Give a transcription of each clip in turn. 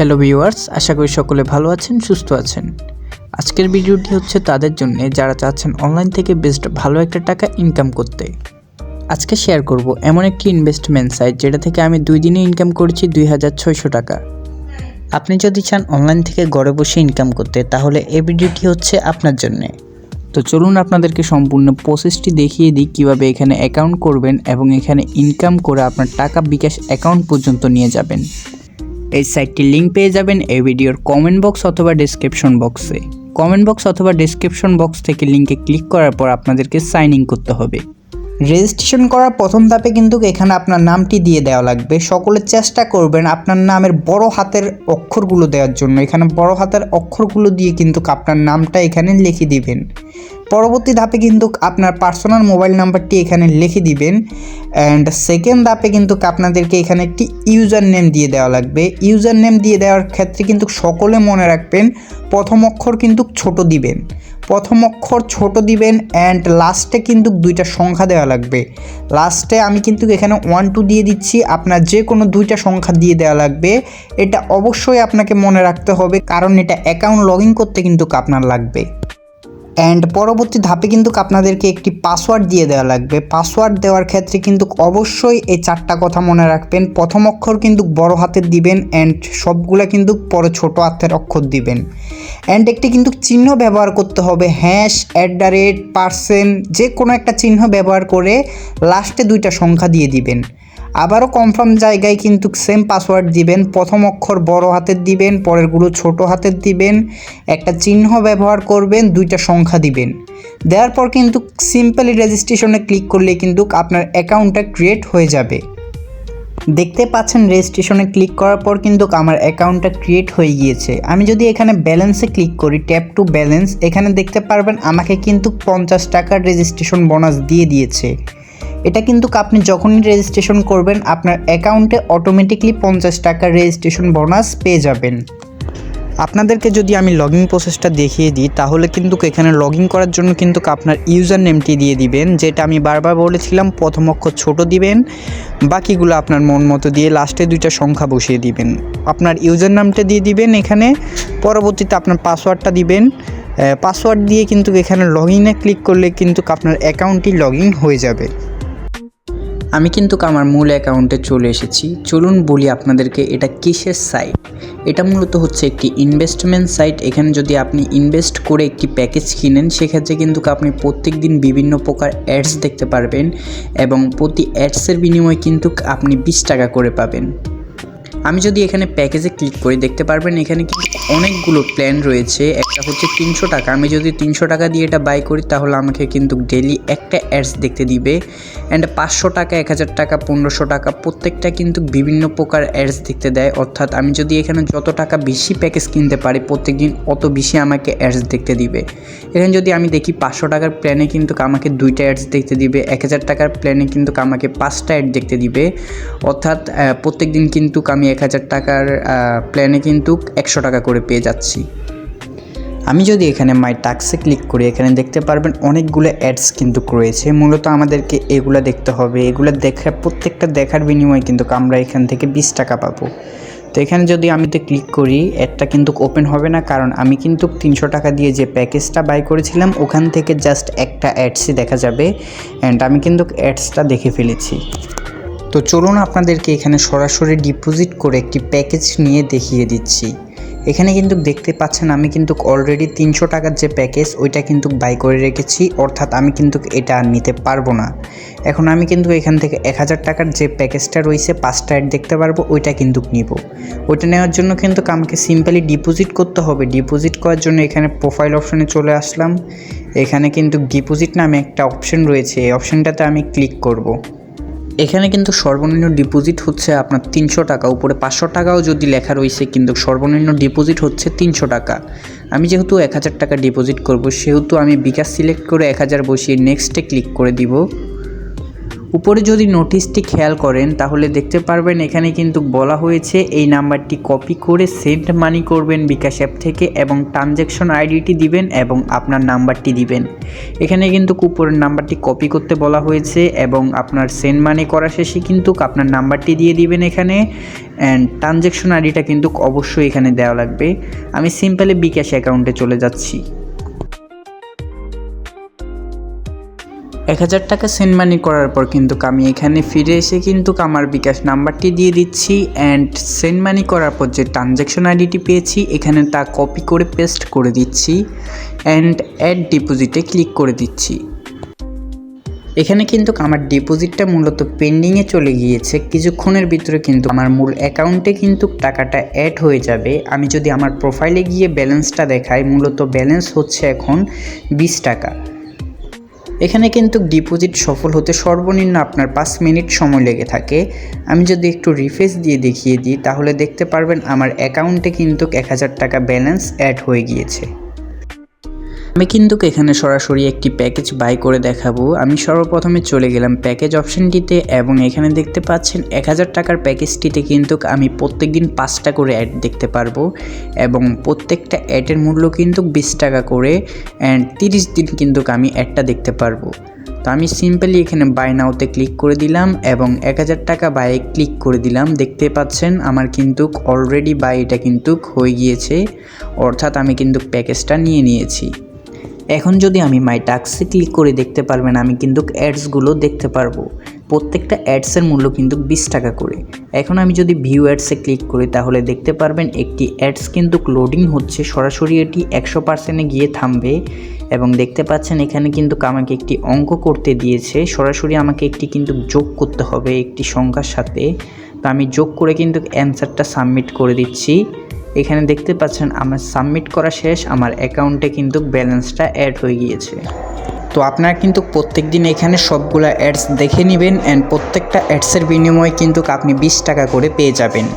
Hello viewers, আশা করি সকলে ভালো আছেন, সুস্থ আছেন। আজকের ভিডিওটি হচ্ছে তাদের জন্য যারা চাচ্ছেন অনলাইন থেকে বেস্ট ভালো একটা টাকা ইনকাম করতে। আজকে শেয়ার করব এমন একটি ইনভেস্টমেন্ট সাইট যেটা থেকে আমি 2 দিনে ইনকাম করেছি 2600 টাকা। আপনি যদি চান অনলাইন থেকে ঘরে বসে ইনকাম করতে তাহলে এই ভিডিওটি হচ্ছে আপনার জন্য। তো চলুন আপনাদেরকে সম্পূর্ণ প্রসেসটি দেখিয়ে দিই কীভাবে এখানে অ্যাকাউন্ট করবেন এবং এখানে ইনকাম করে আপনার টাকা বিকাশ অ্যাকাউন্ট পর্যন্ত নিয়ে যাবেন। এই সাইটটির লিঙ্ক পেয়ে যাবেন এই ভিডিওর কমেন্ট বক্স অথবা ডেসক্রিপশন বক্সে। কমেন্ট বক্স অথবা ডেসক্রিপশন বক্স থেকে লিঙ্কে ক্লিক করার পর আপনাদেরকে সাইন ইন করতে হবে। রেজিস্ট্রেশন করার প্রথম ধাপে কিন্তু এখানে আপনার নামটি দিয়ে দেওয়া লাগবে। সকলে চেষ্টা করবেন আপনার নামের বড় হাতের অক্ষরগুলো দেওয়ার জন্য। এখানে বড় হাতের অক্ষরগুলো দিয়ে কিন্তু আপনার নামটা এখানে লিখে দিবেন। পরবর্তী ধাপে কিন্তু আপনার পার্সোনাল মোবাইল নাম্বারটি এখানে লিখে দিবেন। অ্যান্ড সেকেন্ড ধাপে কিন্তু আপনাদেরকে এখানে একটি ইউজার নেম দিয়ে দেওয়া লাগবে। ইউজার নেম দিয়ে দেওয়ার ক্ষেত্রে কিন্তু সকলে মনে রাখবেন প্রথম অক্ষর কিন্তু ছোট দিবেন, প্রথম অক্ষর ছোট দিবেন অ্যান্ড লাস্টে কিন্তু 2টা সংখ্যা দেওয়া লাগবে। লাস্টে আমি কিন্তু এখানে 1 2 দিয়ে দিচ্ছি, আপনার যে কোনো 2টা সংখ্যা দিয়ে দেওয়া লাগবে। এটা অবশ্যই আপনাকে মনে রাখতে হবে কারণ এটা অ্যাকাউন্ট লগ ইন করতে কিন্তু আপনার লাগবে। অ্যান্ড পরবর্তী ধাপে কিন্তু আপনাদেরকে একটি পাসওয়ার্ড দিয়ে দেওয়া লাগবে। পাসওয়ার্ড দেওয়ার ক্ষেত্রে কিন্তু অবশ্যই এই 4টা কথা মনে রাখবেন। প্রথম অক্ষর কিন্তু বড় হাতের দিবেন অ্যান্ড সবগুলা কিন্তু পরে ছোট হাতের অক্ষর দিবেন। অ্যান্ড একটি কিন্তু চিহ্ন ব্যবহার করতে হবে, #, যে কোনো একটা চিহ্ন ব্যবহার করে লাস্টে 2টা সংখ্যা দিয়ে দিবেন। আবারও কনফার্ম জায়গায় কিন্তু সেম পাসওয়ার্ড দিবেন। প্রথম অক্ষর বড় হাতের দিবেন, পরেরগুলো ছোট হাতের দিবেন, একটা চিহ্ন ব্যবহার করবেন, 2টা সংখ্যা দিবেন। দেওয়ার পর কিন্তু সিম্পলি রেজিস্ট্রেশনে ক্লিক করলে কিন্তু আপনার অ্যাকাউন্টটা ক্রিয়েট হয়ে যাবে। দেখতে পাচ্ছেন রেজিস্ট্রেশনে ক্লিক করার পর কিন্তু আমার অ্যাকাউন্টটা ক্রিয়েট হয়ে গিয়েছে। আমি যদি এখানে ব্যালেন্সে ক্লিক করি, ট্যাপ টু ব্যালেন্স, এখানে দেখতে পারবেন আমাকে কিন্তু 50 টাকার রেজিস্ট্রেশন বোনাস দিয়ে দিয়েছে। এটা কিন্তু আপনি যখনই রেজিস্ট্রেশন করবেন আপনার অ্যাকাউন্টে অটোমেটিকলি 50 টাকার রেজিস্ট্রেশন বোনাস পেয়ে যাবেন। আপনাদেরকে যদি আমি লগ ইন প্রসেসটা দেখিয়ে দিই তাহলে কিন্তু এখানে লগ ইন করার জন্য কিন্তু আপনার ইউজার নেমটি দিয়ে দিবেন, যেটা আমি বারবার বলেছিলাম প্রথম অক্ষর ছোট দিবেন, বাকিগুলো আপনার মন মতো দিয়ে লাস্টে 2টা সংখ্যা বসিয়ে দিবেন। আপনার ইউজার নামটা দিয়ে দিবেন এখানে, পরবর্তীতে আপনার পাসওয়ার্ডটা দিবেন। পাসওয়ার্ড দিয়ে কিন্তু এখানে লগ ইনে ক্লিক করলে কিন্তু আপনার অ্যাকাউন্টটি লগ ইন হয়ে যাবে। আমি কিন্তু আমার মূল অ্যাকাউন্টে চলে এসেছি। চলুন বলি আপনাদেরকে এটা কিসের সাইট। এটা মূলত হচ্ছে একটি ইনভেস্টমেন্ট সাইট। এখানে যদি আপনি ইনভেস্ট করে একটি প্যাকেজ কিনেন সেক্ষেত্রে কিন্তু আপনি প্রত্যেক দিন বিভিন্ন প্রকার অ্যাডস দেখতে পারবেন এবং প্রতি অ্যাডসের বিনিময়ে কিন্তু আপনি 20 টাকা করে পাবেন। আমি যদি এখানে প্যাকেজে ক্লিক করি দেখতে পারবেন এখানে কিন্তু অনেকগুলো প্ল্যান রয়েছে। একটা হচ্ছে 300 টাকা, আমি যদি 300 টাকা দিয়ে এটা বাই করি তাহলে আমাকে কিন্তু ডেলি একটা অ্যাডস দেখতে দিবে। অ্যান্ড 500 টাকা, 1000 টাকা, 1500 টাকা প্রত্যেকটা কিন্তু বিভিন্ন প্রকার অ্যাডস দেখতে দেয়। অর্থাৎ আমি যদি এখানে যত টাকা বেশি প্যাকেজ কিনতে পারি প্রত্যেক দিন অত বেশি আমাকে অ্যাডস দেখতে দিবে। এখানে যদি আমি দেখি 500 টাকার প্ল্যানে কিন্তু আমাকে 2টা অ্যাডস দেখতে দিবে, 1000 টাকার প্ল্যানে কিন্তু আমাকে 5টা অ্যাড দেখতে দিবে। অর্থাৎ প্রত্যেক দিন কিন্তু আমি 1000 টাকার প্ল্যানে কিন্তু 100 টাকা করে পেয়ে যাচ্ছি। আমি যদি এখানে মাই টাস্কে ক্লিক করি এখানে দেখতে পারবেন অনেকগুলো অ্যাডস কিন্তু রয়েছে। মূলত আমাদেরকে এগুলো দেখতে হবে, এগুলো প্রত্যেকটা দেখার বিনিময়ে কিন্তু আমরা এখান থেকে 20 টাকা পাবো। তো এখানে যদি আমি ক্লিক করি অ্যাডটা কিন্তু ওপেন হবে না, কারণ আমি কিন্তু 300 টাকা দিয়ে যে প্যাকেজটা বাই করেছিলাম ওখান থেকে জাস্ট একটা অ্যাডসই দেখা যাবে অ্যান্ড আমি কিন্তু অ্যাডসটা দেখে ফেলেছি। তো চলুন আপনাদেরকে এখানে সরাসরি ডিপোজিট করে একটি প্যাকেজ নিয়ে দেখিয়ে দিচ্ছি। এখানে কিন্তু দেখতে পাচ্ছেন আমি কিন্তু অলরেডি 300 টাকার যে প্যাকেজ ওইটা কিন্তু বাই করে রেখেছি, অর্থাৎ আমি কিন্তু এটা আর নিতে পারবো না। এখন আমি কিন্তু এখান থেকে 1000 টাকার যে প্যাকেজটা রয়েছে 5টা অ্যাড দেখতে পারবো ওইটা কিন্তু নিব। ওইটা নেওয়ার জন্য কিন্তু আমাকে সিম্পলি ডিপোজিট করতে হবে। ডিপোজিট করার জন্য এখানে প্রোফাইল অপশনে চলে আসলাম। এখানে কিন্তু ডিপোজিট নামে একটা অপশন রয়েছে, এই অপশনটাতে আমি ক্লিক করব। এখানে কিন্তু সর্বনিম্ন ডিপোজিট হচ্ছে আপনার 300 টাকা, উপরে 500 টাকাও যদি লেখা রয়েছে কিন্তু সর্বনিম্ন ডিপোজিট হচ্ছে 300 টাকা। আমি যেহেতু 1000 টাকা ডিপোজিট করব সেহেতু আমি বিকাশ সিলেক্ট করে 1000 বসিয়ে নেক্সটে ক্লিক করে দিব। উপরে যদি নোটিশটি খেয়াল করেন তাহলে দেখতে পারবেন এখানে কিন্তু বলা হয়েছে এই নাম্বারটি কপি করে সেন্ড মানি করবেন বিকাশ অ্যাপ থেকে এবং ট্রানজ্যাকশন আইডিটি দিবেন এবং আপনার নাম্বারটি দিবেন। এখানে কিন্তু উপরের নাম্বারটি কপি করতে বলা হয়েছে এবং আপনার সেন্ড মানি করা শেষে কিন্তু আপনার নাম্বারটি দিয়ে দিবেন এখানে, অ্যান্ড ট্রানজ্যাকশন আইডিটা কিন্তু অবশ্যই এখানে দেওয়া লাগবে। আমি সিম্পলি বিকাশ অ্যাকাউন্টে চলে যাচ্ছি। 1000 টাকা সেন্ড মানি করার পর কিন্তু আমি এখানে ফিরে এসে কিন্তু আমার বিকাশ নাম্বারটি দিয়ে দিচ্ছি অ্যান্ড সেন্ড মানি করার পর যে ট্রানজ্যাকশন আইডিটি পেয়েছি এখানে তা কপি করে পেস্ট করে দিচ্ছি অ্যান্ড অ্যাড ডিপোজিটে ক্লিক করে দিচ্ছি। এখানে কিন্তু আমার ডিপোজিটটা মূলত পেন্ডিংয়ে চলে গিয়েছে, কিছুক্ষণের ভিতরে কিন্তু আমার মূল অ্যাকাউন্টে কিন্তু টাকাটা অ্যাড হয়ে যাবে। আমি যদি আমার প্রোফাইলে গিয়ে ব্যালেন্সটা দেখাই, মূলত ব্যালেন্স হচ্ছে এখন 20 টাকা। এখানে কিন্তু ডিপোজিট সফল হতে সর্বনিম্ন আপনার 5 মিনিট সময় লেগে থাকে। আমি যদি একটু রিফ্রেশ দিয়ে দেখিয়ে দিই তাহলে দেখতে পারবেন আমার অ্যাকাউন্টে কিন্তু 1000 টাকা ব্যালেন্স অ্যাড হয়ে গিয়েছে। আমি কিন্তু এখানে সরাসরি একটি প্যাকেজ বাই করে দেখাবো। আমি সর্বপ্রথমে চলে গেলাম প্যাকেজ অপশনটিতে এবং এখানে দেখতে পাচ্ছেন 1000 টাকার প্যাকেজটিতে কিন্তু আমি প্রত্যেকদিন 5টা করে অ্যাড দেখতে পারবো এবং প্রত্যেকটা অ্যাডের মূল্য কিন্তু 20 টাকা করে অ্যান্ড 30 দিন কিন্তু আমি অ্যাডটা দেখতে পারবো। তো আমি সিম্পলি এখানে বাই নাওতে ক্লিক করে দিলাম এবং 1000 টাকা বাইয়ে ক্লিক করে দিলাম। দেখতে পাচ্ছেন আমার কিন্তু অলরেডি বাই এটা কিন্তু হয়ে গিয়েছে, অর্থাৎ আমি কিন্তু প্যাকেজটা নিয়ে নিয়েছি। এখন যদি আমি মাই টাস্কে ক্লিক করে দেখতে পারবেন আমি কিন্তু অ্যাডসগুলো দেখতে পারবো। প্রত্যেকটা অ্যাডসের মূল্য কিন্তু 20 টাকা করে। এখন আমি যদি ভিউ অ্যাডসে ক্লিক করি তাহলে দেখতে পারবেন একটি অ্যাডস কিন্তু লোডিং হচ্ছে, সরাসরি এটি 100%-এ গিয়ে থামবে এবং দেখতে পাচ্ছেন এখানে কিন্তু আমাকে একটি অঙ্ক করতে দিয়েছে, সরাসরি আমাকে একটি কিন্তু যোগ করতে হবে একটি সংখ্যার সাথে। তো আমি যোগ করে কিন্তু অ্যান্সারটা সাবমিট করে দিচ্ছি। এখানে দেখতে পাচ্ছেন আমার সাবমিট করা শেষ, আমার অ্যাকাউন্টে কিন্তু ব্যালেন্সটা অ্যাড হয়ে গিয়েছে। তো আপনারা কিন্তু প্রত্যেক দিন এখানে সবগুলা অ্যাডস দেখে নেবেন অ্যান্ড প্রত্যেকটা অ্যাডসের বিনিময়ে কিন্তু আপনি 20 টাকা করে পেয়ে যাবেন।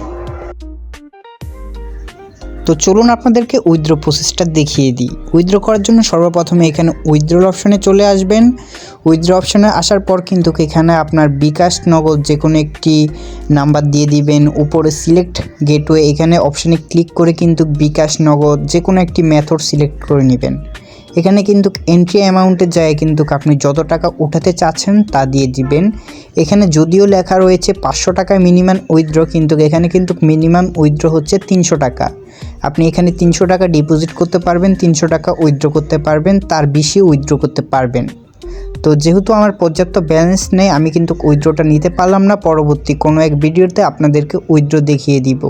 তো চলুন আপনাদেরকে উইথড্র প্রসেসটা দেখিয়ে দিই। উইথড্র করার জন্য সর্বপ্রথমে এখানে উইথড্রল অপশনে চলে আসবেন। উইথড্র অপশনে আসার পর কিন্তু এখানে আপনার বিকাশ নগদ যে কোনো একটি নাম্বার দিয়ে দিবেন। উপরে সিলেক্ট গেটওয়ে এখানে অপশনে ক্লিক করে কিন্তু বিকাশ নগদ যে কোনো একটি মেথড সিলেক্ট করে নেবেন। এখানে কিন্তু এন্ট্রি অ্যামাউন্টের জায়গায় কিন্তু আপনি যত টাকা উঠাতে চাচ্ছেন তা দিয়ে দিবেন। এখানে যদিও লেখা রয়েছে 500 টাকা মিনিমাম উইথড্র, কিন্তু এখানে কিন্তু মিনিমাম উইথড্র হচ্ছে 300 টাকা। আপনি এখানে 300 টাকা ডিপোজিট করতে পারবেন, 300 টাকা উইথড্র করতে পারবেন, তার বেশি উইথড্র করতে পারবেন। তো যেহেতু আমার পর্যাপ্ত ব্যালেন্স নেই আমি কিন্তু উইথড্রটা নিতে পারলাম না, পরবর্তী কোনো এক ভিডিওতে আপনাদেরকে উইথড্র দেখিয়ে দিব।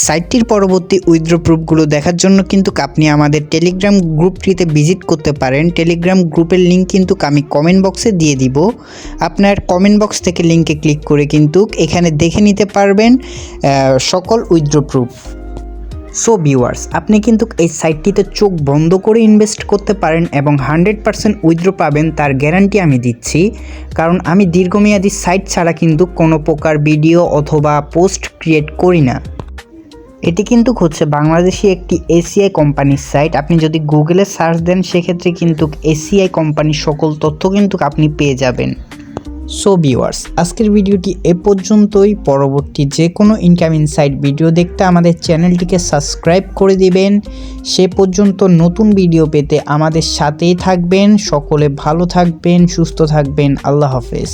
সাইটটির পরবর্তী উইথড্র প্রুফগুলো দেখার জন্য কিন্তু আপনি আমাদের টেলিগ্রাম গ্রুপটিতে ভিজিট করতে পারেন। টেলিগ্রাম গ্রুপের লিঙ্ক কিন্তু আমি কমেন্ট বক্সে দিয়ে দিব। আপনার কমেন্ট বক্স থেকে লিঙ্কে ক্লিক করে কিন্তু এখানে দেখে নিতে পারবেন সকল উইথড্র প্রুফ। সো ভিউয়ার্স, আপনি কিন্তু এই সাইটটিতে চোখ বন্ধ করে ইনভেস্ট করতে পারেন এবং 100% উইথড্র পাবেন, তার গ্যারান্টি আমি দিচ্ছি। কারণ আমি দীর্ঘমেয়াদী সাইট ছাড়া কিন্তু কোনো প্রকার ভিডিও অথবা পোস্ট ক্রিয়েট করি না। এটি কিন্তু হচ্ছে বাংলাদেশি একটি এসিআই কোম্পানির সাইট। আপনি যদি গুগলে সার্চ দেন সেক্ষেত্রে কিন্তু এসিআই কোম্পানির সকল তথ্য কিন্তু আপনি পেয়ে যাবেন। সো ভিউয়ার্স, আজকের ভিডিওটি এ পর্যন্তই। পরবর্তী যে কোনো ইনকামিং সাইট ভিডিও দেখতে আমাদের চ্যানেলটিকে সাবস্ক্রাইব করে দিবেন। সে পর্যন্ত নতুন ভিডিও পেতে আমাদের সাথেই থাকবেন। সকলে ভালো থাকবেন, সুস্থ থাকবেন। আল্লাহ হাফেজ।